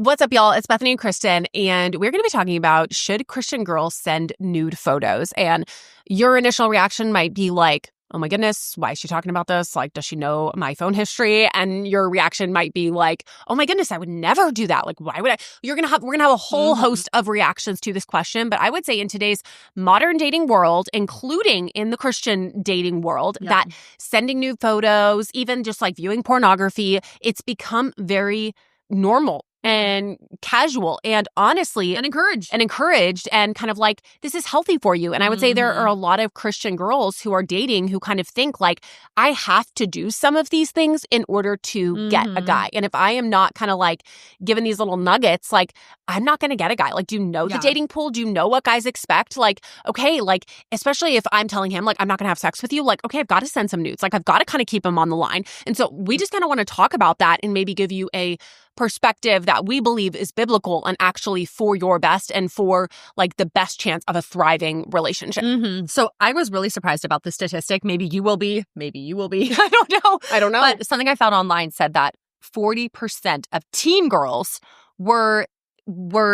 What's up, y'all? It's Bethany and Kristen, and we're going to be talking about should Christian girls send nude photos? And your initial reaction might be like, oh my goodness, why is she talking about this? Like, does she know my phone history? And your reaction might be like, oh my goodness, I would never do that. Like, why would I? We're going to have a whole host of reactions to this question. But I would say in today's modern dating world, including in the Christian dating world, that sending nude photos, even just like viewing pornography, it's become very normal and casual and honestly and encouraged and kind of like, this is healthy for you. And I would say there are a lot of Christian girls who are dating who kind of think like, I have to do some of these things in order to get a guy. And if I am not kind of like given these little nuggets, like I'm not going to get a guy. Like, do you know the dating pool? Do you know what guys expect? Like, okay, like, especially if I'm telling him like, I'm not going to have sex with you. Like, okay, I've got to send some nudes. Like, I've got to kind of keep him on the line. And so we just kind of want to talk about that and maybe give you a perspective that we believe is biblical and actually for your best and for like the best chance of a thriving relationship. So I was really surprised about the statistic. Maybe you will be. I don't know. But something I found online said that 40% of teen girls were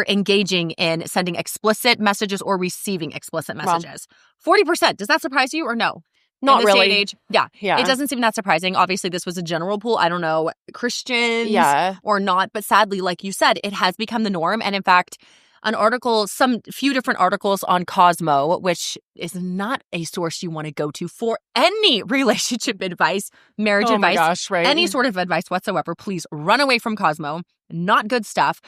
engaging in sending explicit messages or receiving explicit messages. 40%. Does that surprise you or no? Not in this really. Day and age? Yeah. It doesn't seem that surprising. Obviously, this was a general pool. I don't know, Christians or not. But sadly, like you said, it has become the norm. And in fact, few different articles on Cosmo, which is not a source you want to go to for any relationship advice, marriage advice, my gosh, right? Any sort of advice whatsoever. Please run away from Cosmo. Not good stuff.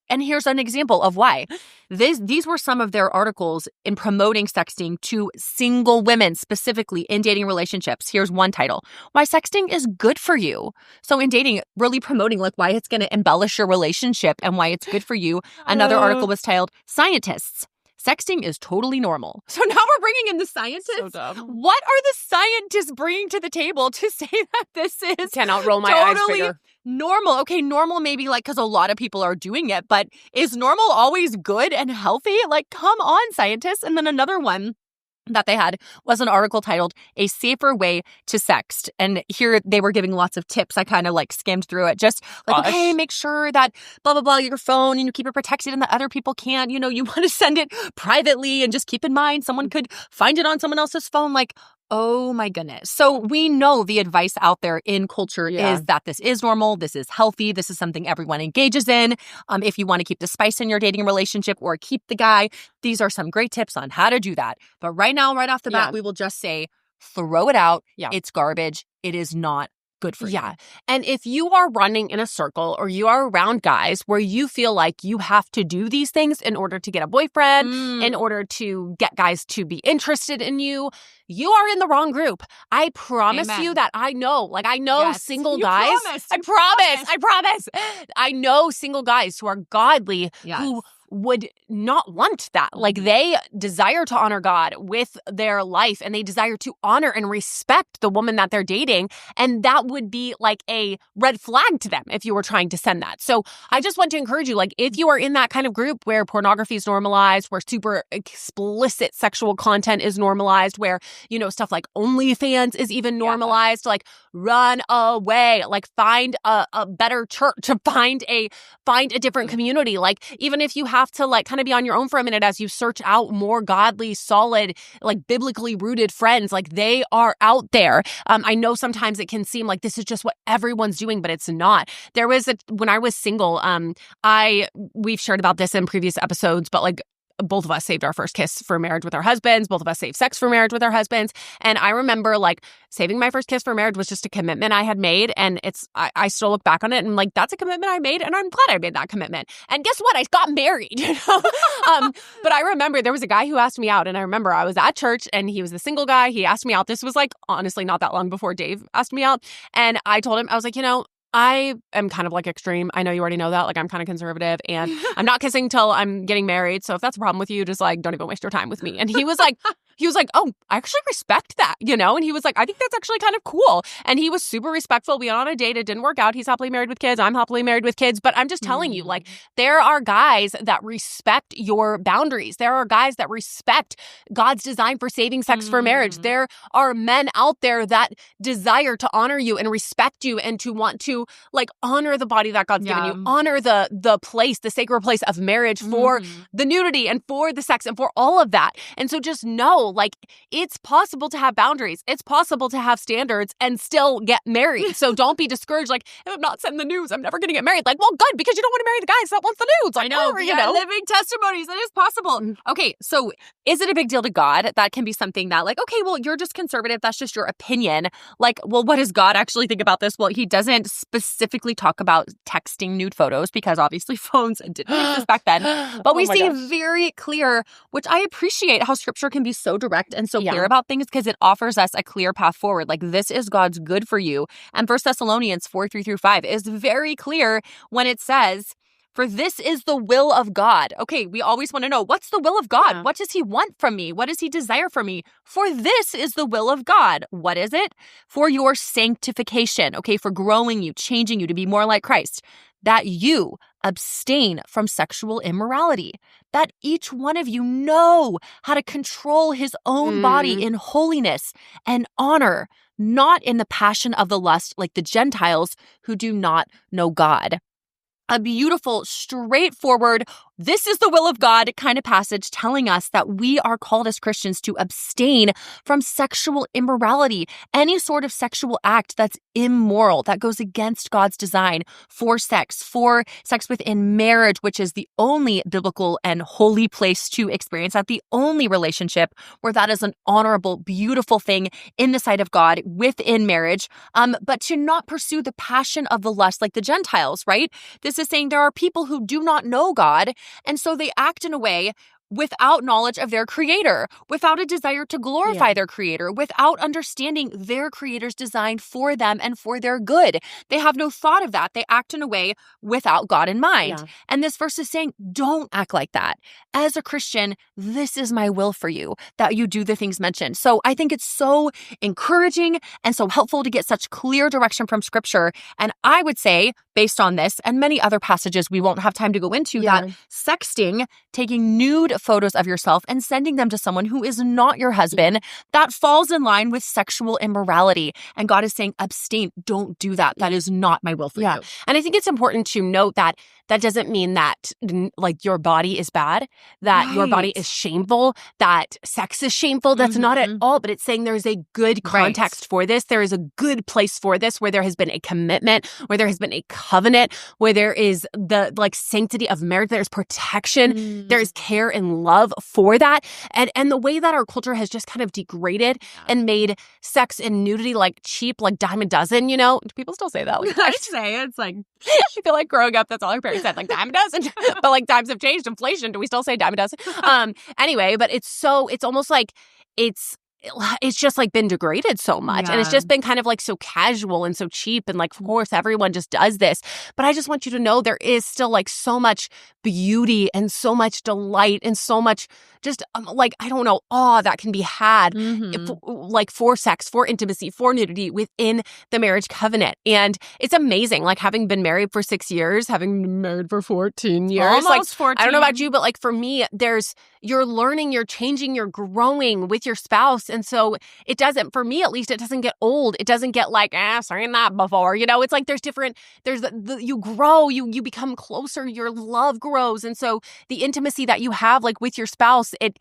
And here's an example of why. These were some of their articles in promoting sexting to single women, specifically in dating relationships. Here's one title: Why Sexting is Good for You. So in dating, really promoting like why it's going to embellish your relationship and why it's good for you. Another article was titled Scientists: Sexting is totally normal. So now we're bringing in the scientists. So dumb. What are the scientists bringing to the table to say that this is cannot roll my eyes bigger. Normal? Okay, normal maybe like because a lot of people are doing it, but is normal always good and healthy? Like, come on, scientists. And then another one that they had was an article titled A Safer Way to Sext. And here they were giving lots of tips. I kind of like skimmed through it. Just like, okay, make sure that blah, blah, blah, your phone, and you keep it protected and that other people can't. You know, you want to send it privately and just keep in mind someone could find it on someone else's phone. Like, oh my goodness. So we know the advice out there in culture is that this is normal, this is healthy, this is something everyone engages in. If you want to keep the spice in your dating relationship or keep the guy, these are some great tips on how to do that. But right now, right off the bat, we will just say, throw it out. It's garbage. It is not good for you. And if you are running in a circle or you are around guys where you feel like you have to do these things in order to get a boyfriend, in order to get guys to be interested in you, you are in the wrong group. I promise you that I know single guys. I promise. I know single guys who are godly who would not want that. Like, they desire to honor God with their life and they desire to honor and respect the woman that they're dating. And that would be like a red flag to them if you were trying to send that. So I just want to encourage you, like, if you are in that kind of group where pornography is normalized, where super explicit sexual content is normalized, where, you know, stuff like OnlyFans is even normalized, like, run away, like, find a better church, find a different community. Like, even if you have to like kind of be on your own for a minute as you search out more godly, solid, like biblically rooted friends, like they are out there. I know sometimes it can seem like this is just what everyone's doing, but it's not. When I was single, we've shared about this in previous episodes, but like, both of us saved our first kiss for marriage with our husbands. Both of us saved sex for marriage with our husbands. And I remember like saving my first kiss for marriage was just a commitment I had made. And I still look back on it and like, that's a commitment I made. And I'm glad I made that commitment. And guess what? I got married, you know? But I remember there was a guy who asked me out. And I remember I was at church and he was a single guy. He asked me out. This was like, honestly, not that long before Dave asked me out. And I told him, I was like, you know, I am kind of like extreme. I know you already know that. Like, I'm kind of conservative and I'm not kissing till I'm getting married. So if that's a problem with you, just like, don't even waste your time with me. And he was like, oh, I actually respect that, you know? And he was like, I think that's actually kind of cool. And he was super respectful. We went on a date. It didn't work out. He's happily married with kids. I'm happily married with kids. But I'm just telling you, like, there are guys that respect your boundaries. There are guys that respect God's design for saving sex for marriage. There are men out there that desire to honor you and respect you and to want to to like honor the body that God's given you, honor the place, the sacred place of marriage for the nudity and for the sex and for all of that. And so just know, like, it's possible to have boundaries. It's possible to have standards and still get married. So don't be discouraged. Like, if I'm not sending the nudes, I'm never going to get married. Like, well, good, because you don't want to marry the guys that wants the nudes. Like, I know. you know, living testimonies. It is possible. Okay, so is it a big deal to God? That can be something that, like, okay, well, you're just conservative. That's just your opinion. Like, well, what does God actually think about this? Well, he doesn't specifically talk about texting nude photos because obviously phones didn't exist back then. But we see very clear, which I appreciate how scripture can be so direct and so clear about things because it offers us a clear path forward. Like, this is God's good for you. And 1 Thessalonians 4:3-5 is very clear when it says, for this is the will of God. Okay, we always want to know, what's the will of God? Yeah. What does he want from me? What does he desire from me? For this is the will of God. What is it? For your sanctification, okay, for growing you, changing you to be more like Christ, that you abstain from sexual immorality, that each one of you know how to control his own body in holiness and honor, not in the passion of the lust like the Gentiles who do not know God. A beautiful, straightforward, this is the will of God kind of passage telling us that we are called as Christians to abstain from sexual immorality, any sort of sexual act that's immoral, that goes against God's design for sex within marriage, which is the only biblical and holy place to experience that, the only relationship where that is an honorable, beautiful thing in the sight of God within marriage, but to not pursue the passion of the lust like the Gentiles, right? This is saying there are people who do not know God, and so they act in a way without knowledge of their creator, without a desire to glorify their creator, without understanding their creator's design for them and for their good. They have no thought of that. They act in a way without God in mind. And this verse is saying, don't act like that. As a Christian, this is my will for you, that you do the things mentioned. So I think it's so encouraging and so helpful to get such clear direction from scripture. And I would say, based on this and many other passages we won't have time to go into, that sexting, taking nude photos of yourself and sending them to someone who is not your husband, that falls in line with sexual immorality. And God is saying, abstain, don't do that. That is not my will for you. And I think it's important to note that that doesn't mean that like your body is bad, that your body is shameful, that sex is shameful. That's not at all. But it's saying there's a good context for this. There is a good place for this where there has been a commitment, where there has been a covenant, where there is the like sanctity of marriage. There's protection. There's care and love for that. And the way that our culture has just kind of degraded and made sex and nudity like cheap, like dime a dozen, you know? Do people still say that? Like, I say it's like, I feel like growing up, that's all our parents said, like dime a dozen. But like times have changed, inflation. Do we still say dime a dozen? Anyway, but it's almost like it's just like been degraded so much. And it's just been kind of like so casual and so cheap. And like, of course, everyone just does this. But I just want you to know there is still like so much beauty and so much delight and so much just like, I don't know, awe that can be had like for sex, for intimacy, for nudity within the marriage covenant. And it's amazing. Like having been married for 6 years, having been married for 14 years. Almost like 14. I don't know about you, but like for me, you're learning, you're changing, you're growing with your spouse. And so it doesn't, for me at least, it doesn't get old. It doesn't get like, saying that before, you know, it's like you grow, you become closer, your love grows. And so the intimacy that you have like with your spouse, it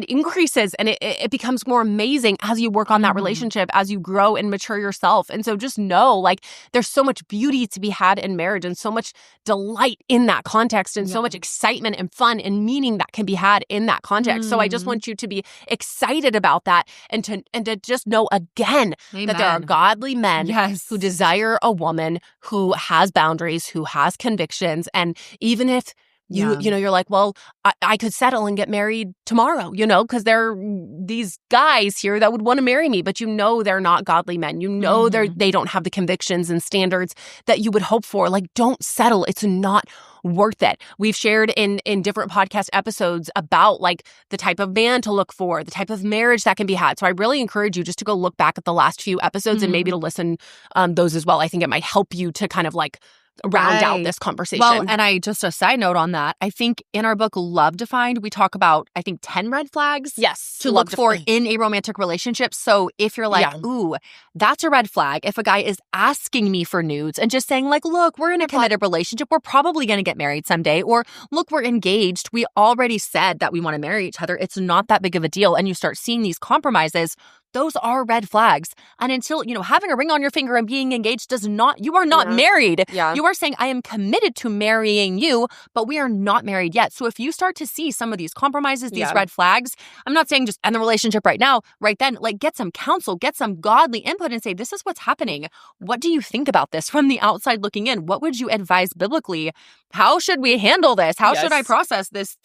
increases and it becomes more amazing as you work on that relationship, as you grow and mature yourself. And so just know like there's so much beauty to be had in marriage and so much delight in that context and so much excitement and fun and meaning that can be had in that context. So I just want you to be excited about that and to just know again that there are godly men who desire a woman who has boundaries, who has convictions. And even if you know, you're like, well, I could settle and get married tomorrow, you know, because there are these guys here that would want to marry me, but you know they're not godly men. You know they don't have the convictions and standards that you would hope for. Like, don't settle. It's not worth it. We've shared in different podcast episodes about like the type of man to look for, the type of marriage that can be had. So I really encourage you just to go look back at the last few episodes and maybe to listen those as well. I think it might help you to kind of like round out this conversation. Well, and a side note on that, I think in our book, Love Defined, we talk about, 10 red flags. Yes. To look for in a romantic relationship. So if you're like, ooh, that's a red flag. If a guy is asking me for nudes and just saying like, look, we're in a committed relationship. We're probably going to get married someday. Or look, we're engaged. We already said that we want to marry each other. It's not that big of a deal. And you start seeing these compromises. Those are red flags. And until, having a ring on your finger and being engaged you are not married. Yeah. You are saying, I am committed to marrying you, but we are not married yet. So if you start to see some of these compromises, these red flags, I'm not saying just end the relationship right now, right then, like get some counsel, get some godly input and say, this is what's happening. What do you think about this from the outside looking in? What would you advise biblically? How should we handle this? How should I process this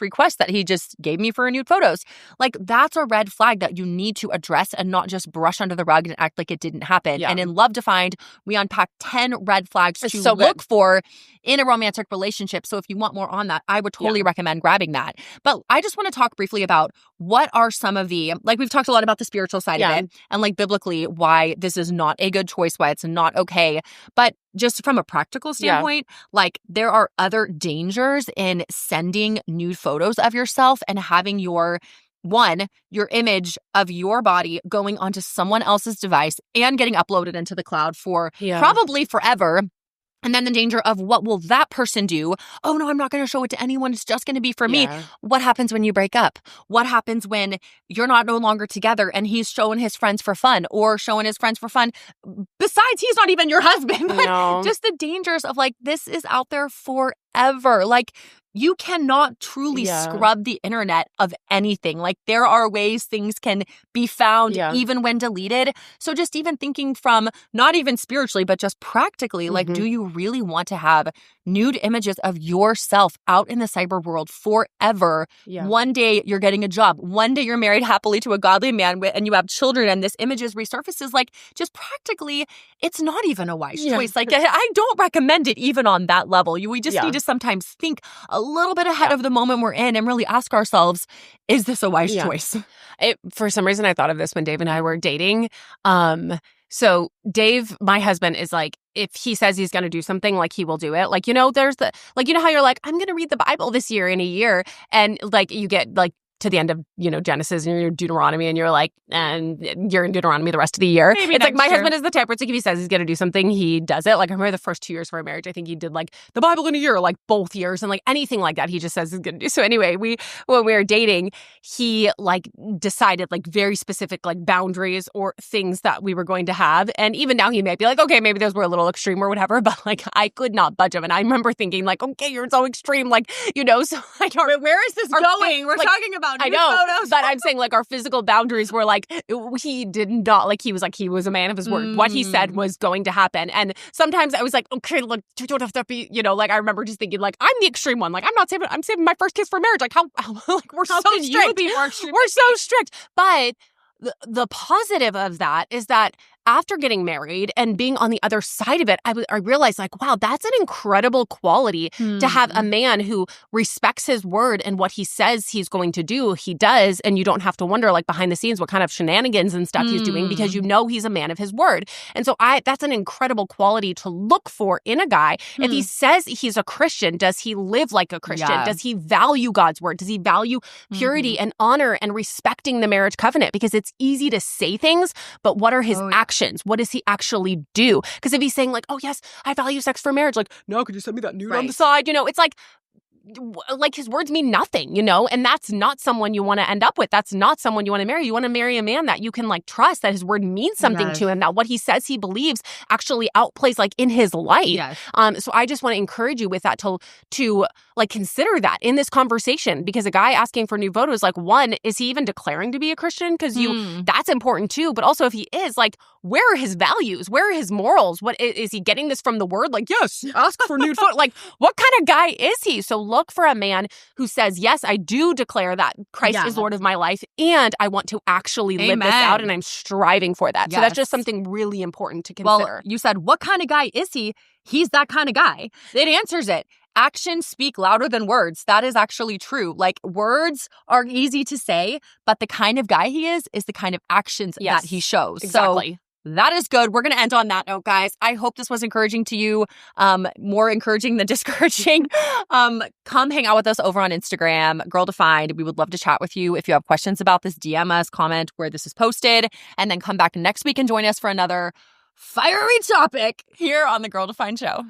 request that he just gave me for nude photos? Like that's a red flag that you need to address and not just brush under the rug and act like it didn't happen. Yeah. And in Love Defined, we unpack 10 red flags to look for in a romantic relationship. So if you want more on that, I would totally recommend grabbing that. But I just want to talk briefly about what are some of the, like we've talked a lot about the spiritual side of it and like biblically why this is not a good choice, why it's not okay. But just from a practical standpoint, like there are other dangers in sending nude photos of yourself and having your image of your body going onto someone else's device and getting uploaded into the cloud for probably forever. And then the danger of what will that person do? Oh, no, I'm not going to show it to anyone. It's just going to be for me. What happens when you break up? What happens when you're no longer together and he's showing his friends for fun or showing his friends for fun? Besides, he's not even your husband. But just the dangers of like, this is out there forever. Like, you cannot truly scrub the internet of anything. Like there are ways things can be found even when deleted. So just even thinking from not even spiritually, but just practically, like, do you really want to have nude images of yourself out in the cyber world forever? One day you're getting a job. One day you're married happily to a godly man and you have children and this images resurfaces. Like just practically, it's not even a wise choice. Like I don't recommend it even on that level. We just need to sometimes think a little bit ahead of the moment we're in and really ask ourselves, is this a wise choice? For some reason, I thought of this when Dave and I were dating. So Dave, my husband, is like, if he says he's going to do something, like he will do it. Like, there's how you're like, I'm going to read the Bible this year in a year. And like, you get like to the end of, Genesis and you're Deuteronomy and you're like, and you're in Deuteronomy the rest of the year. Maybe it's like my year. husband is the type where it's like if he says he's going to do something, he does it. Like I remember the first 2 years of our marriage, I think he did like the Bible in a year, like both years and like anything like that. He just says he's going to do. So anyway, when we were dating, he like decided like very specific like boundaries or things that we were going to have. And even now he may be like, okay, maybe those were a little extreme or whatever, but like I could not budge him. And I remember thinking like, okay, you're so extreme. Like, so I don't know. Where is this going? We're talking about nude photos. But I'm saying like our physical boundaries were like, he did not, like he was a man of his word. What he said was going to happen. And sometimes I was like, okay, look, you don't have to be, like I remember just thinking like, I'm the extreme one. Like I'm saving my first kiss for marriage. Like how like we're so strict. You be more extreme? We're so strict. But the positive of that is that after getting married and being on the other side of it, I realized like, wow, that's an incredible quality to have a man who respects his word and what he says he's going to do, he does. And you don't have to wonder like behind the scenes what kind of shenanigans and stuff he's doing because he's a man of his word. And so that's an incredible quality to look for in a guy. If he says he's a Christian, does he live like a Christian? Yeah. Does he value God's word? Does he value purity and honor and respecting the marriage covenant? Because it's easy to say things, but what are his actions? What does he actually do? Because if he's saying like, oh yes, I value sex for marriage, like, no, could you send me that nude on the side? It's like his words mean nothing, and that's not someone you want to end up with. That's not someone you want to marry. You want to marry a man that you can like trust, that his word means something to him, that what he says he believes actually outplays like in his life. Yes. So I just want to encourage you with that to like consider that in this conversation, because a guy asking for nude photos, like one, is he even declaring to be a Christian? Because that's important too. But also if he is, like, where are his values? Where are his morals? What is he getting this from the word? Like, yes, ask for nude photos. Like, what kind of guy is he? So look for a man who says, yes, I do declare that Christ is Lord of my life and I want to actually live this out and I'm striving for that. Yes. So that's just something really important to consider. Well, you said, what kind of guy is he? He's that kind of guy. It answers it. Actions speak louder than words. That is actually true. Like words are easy to say, but the kind of guy he is the kind of actions that he shows. Exactly. So that is good. We're going to end on that note, guys. I hope this was encouraging to you, more encouraging than discouraging. Come hang out with us over on Instagram, Girldefined. We would love to chat with you. If you have questions about this, DM us, comment where this is posted, and then come back next week and join us for another fiery topic here on the Girldefined Show.